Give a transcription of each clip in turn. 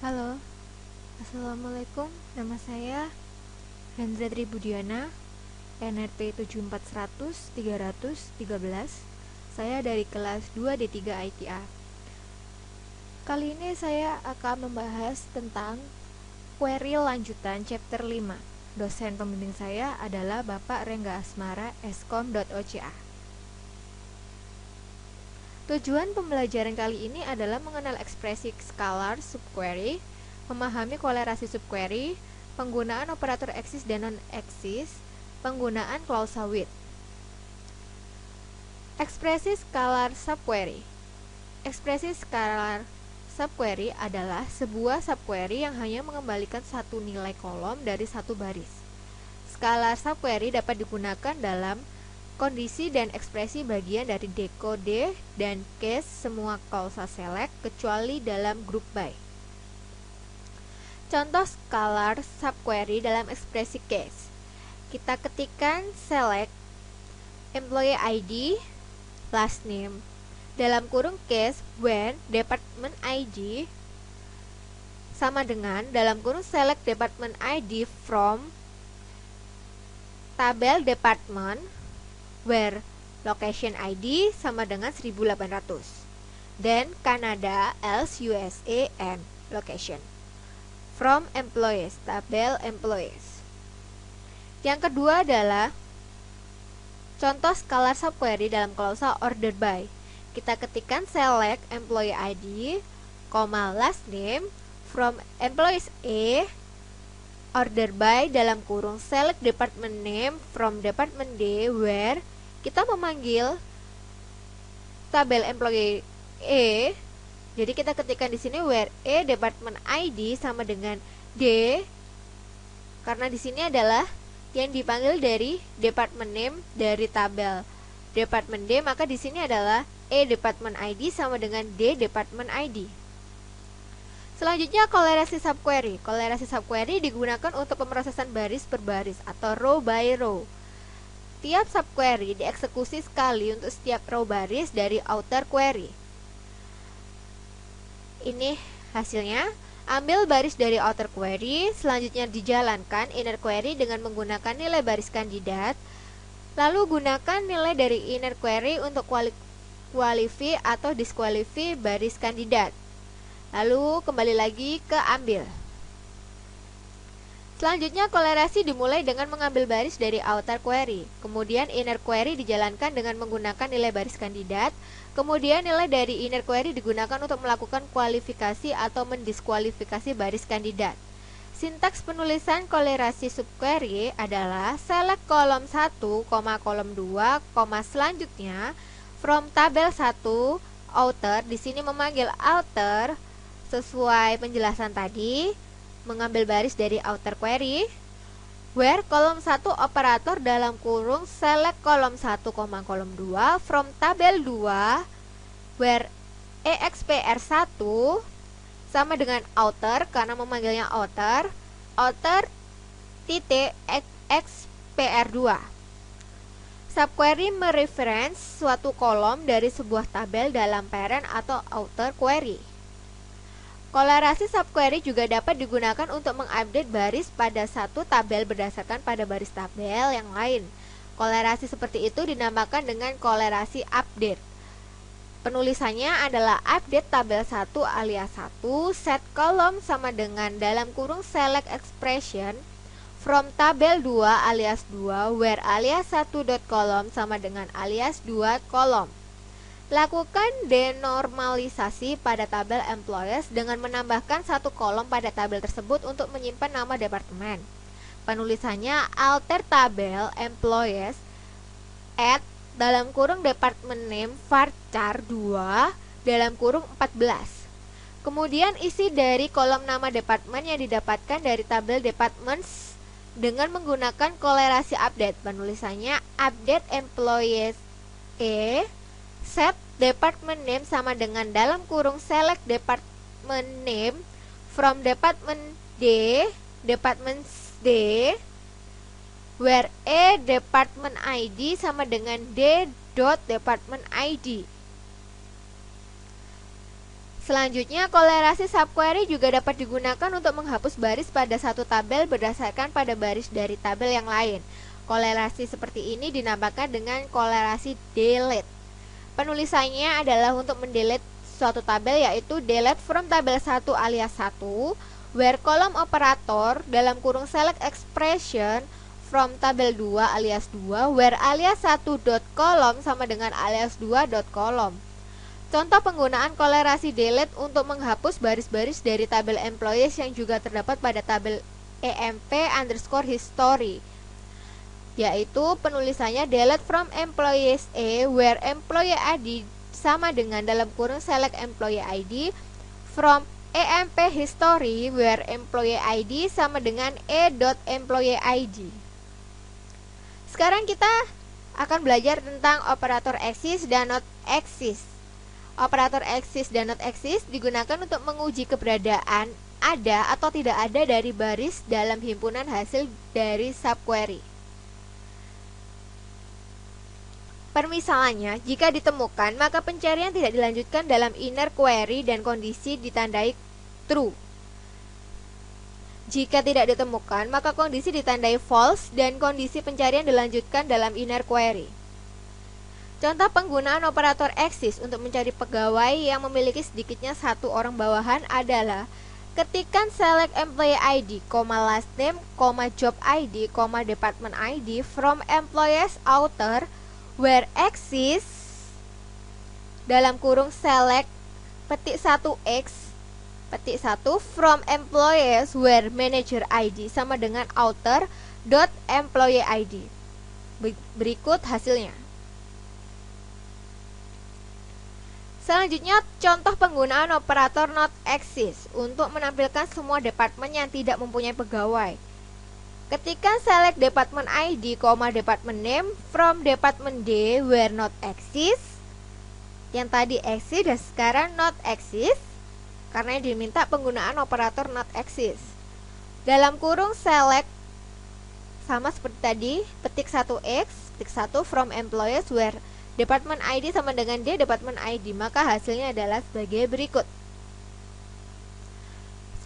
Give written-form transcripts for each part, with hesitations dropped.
Halo, Assalamualaikum. Nama saya Hendra Tribudiana, NRP 74100-313. Saya dari kelas 2D3 ITA. Kali ini saya akan membahas tentang query lanjutan chapter 5. Dosen pembimbing saya adalah Bapak Rengga Asmara, Eskom.oca. Tujuan pembelajaran kali ini adalah mengenal ekspresi scalar subquery, memahami kolerasi subquery, penggunaan operator eksis dan non-eksis, penggunaan klausa with. Ekspresi scalar subquery. Ekspresi scalar subquery adalah sebuah subquery yang hanya mengembalikan satu nilai kolom dari satu baris. Scalar subquery dapat digunakan dalam kondisi dan ekspresi bagian dari decode dan case semua klausa select kecuali dalam group by. Contoh scalar subquery dalam ekspresi case. Kita ketikkan select employee ID last name dalam kurung case when department ID sama dengan dalam kurung select department ID from tabel department where location ID sama dengan 1800 dan Canada else USA and location from employees tabel employees. Yang kedua adalah contoh scalar subquery dalam klausa ordered by. Kita ketikkan select employee ID, last name from employees A order by dalam kurung select department name from department D where kita memanggil tabel employee E. Jadi kita ketikkan di sini where E department ID sama dengan D karena di sini adalah yang dipanggil dari department name dari tabel department D, maka di sini adalah E department ID sama dengan D department ID. Selanjutnya kolerasi subquery. Kolerasi subquery digunakan untuk pemrosesan baris per baris atau row by row. Tiap subquery dieksekusi sekali untuk setiap row baris dari outer query. Ini hasilnya. Ambil baris dari outer query, selanjutnya dijalankan inner query dengan menggunakan nilai baris kandidat. Lalu gunakan nilai dari inner query untuk qualify atau disqualify baris kandidat. Lalu kembali lagi ke ambil. Selanjutnya kolerasi dimulai dengan mengambil baris dari outer query. Kemudian inner query dijalankan dengan menggunakan nilai baris kandidat. Kemudian nilai dari inner query digunakan untuk melakukan kualifikasi atau mendiskualifikasi baris kandidat. Sintaks penulisan kolerasi subquery adalah select kolom 1, kolom 2, selanjutnya from tabel 1 outer. Di sini memanggil outer sesuai penjelasan tadi, mengambil baris dari outer query where kolom 1 operator dalam kurung select kolom 1, kolom 2 from tabel 2 where expr1 sama dengan outer karena memanggilnya outer titik expr2. Subquery mereference suatu kolom dari sebuah tabel dalam parent atau outer query. Kolerasi subquery juga dapat digunakan untuk mengupdate baris pada satu tabel berdasarkan pada baris tabel yang lain. Kolerasi seperti itu dinamakan dengan kolerasi update. Penulisannya adalah update tabel 1 alias 1 set kolom sama dengan dalam kurung select expression from tabel 2 alias 2 where alias 1 dot kolom sama dengan alias 2 kolom. Lakukan denormalisasi pada tabel employees dengan menambahkan satu kolom pada tabel tersebut untuk menyimpan nama departemen. Penulisannya alter tabel employees at dalam kurung department name varchar 2 dalam kurung 14. Kemudian isi dari kolom nama departemen yang didapatkan dari tabel departments dengan menggunakan kolerasi update. Penulisannya update employees E set department name sama dengan dalam kurung select department name from department D where E department ID sama dengan D dot department ID. Selanjutnya, kolerasi subquery juga dapat digunakan untuk menghapus baris pada satu tabel berdasarkan pada baris dari tabel yang lain. Kolerasi seperti ini dinamakan dengan kolerasi delete. Penulisannya adalah untuk mendelete suatu tabel, yaitu delete from tabel 1 alias 1 where column operator dalam kurung select expression from tabel 2 alias 2 where alias 1 dot column sama dengan alias 2 dot column. Contoh penggunaan kolerasi delete untuk menghapus baris-baris dari tabel employees yang juga terdapat pada tabel emp_history, yaitu penulisannya delete from employees A where employee ID sama dengan dalam kurung select employee ID from emp_history where employee ID sama dengan e.employee ID. Sekarang kita akan belajar tentang operator exist dan not exist. Operator exist dan not exist digunakan untuk menguji keberadaan ada atau tidak ada dari baris dalam himpunan hasil dari subquery. Permisalannya, jika ditemukan, maka pencarian tidak dilanjutkan dalam inner query dan kondisi ditandai true. Jika tidak ditemukan, maka kondisi ditandai false dan kondisi pencarian dilanjutkan dalam inner query. Contoh penggunaan operator exist untuk mencari pegawai yang memiliki sedikitnya satu orang bawahan adalah ketikkan select employee ID, last name, job ID, department ID from employees outer where exist dalam kurung select petik 1x petik 1 from employees where manager ID sama dengan outer dot employee ID. Berikut hasilnya. Selanjutnya, contoh penggunaan operator not exist untuk menampilkan semua departemen yang tidak mempunyai pegawai. Ketikkan select department ID, department name from department D where not exist. Yang tadi exist dan sekarang not exist karena diminta penggunaan operator not exist. Dalam kurung select sama seperti tadi, petik 1x, petik 1 from employees where department ID sama dengan D department ID, maka hasilnya adalah sebagai berikut.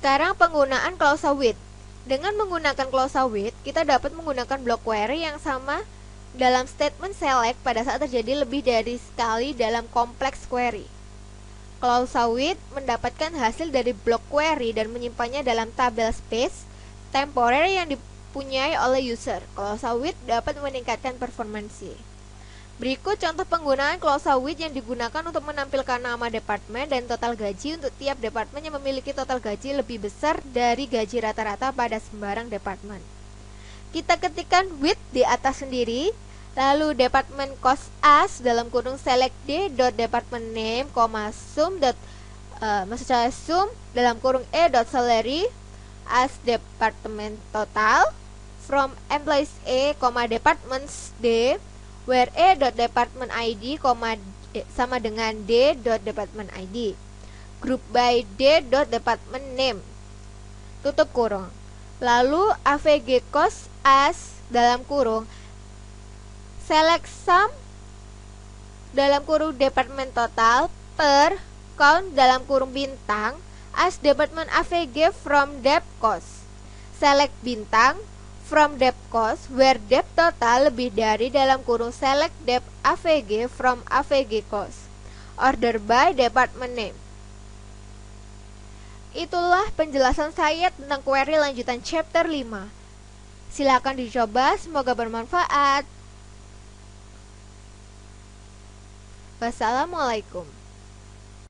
Sekarang penggunaan clause with. Dengan menggunakan clause with, kita dapat menggunakan block query yang sama dalam statement select pada saat terjadi lebih dari sekali dalam kompleks query. Clause with mendapatkan hasil dari block query dan menyimpannya dalam tabel space temporary yang dipunyai oleh user. Clause with dapat meningkatkan performansi. Berikut contoh penggunaan clause with yang digunakan untuk menampilkan nama departemen dan total gaji untuk tiap departemen yang memiliki total gaji lebih besar dari gaji rata-rata pada sembarang departemen. Kita ketikkan with di atas sendiri, lalu department cost as dalam kurung select d dot department name, sum dot sum dalam kurung e dot salary as department total from employees A, departments D where A dot department ID, sama dengan D dot department ID. Group by D dot department name. Tutup kurung. Lalu AVG cost as dalam kurung select sum dalam kurung department total per count dalam kurung bintang as department AVG from dep cost. Select bintang from dep cost where dep total lebih dari dalam kurung select dep AVG from AVG cost. Order by department name. Itulah penjelasan saya tentang query lanjutan chapter 5. Silakan dicoba, semoga bermanfaat. Wassalamualaikum.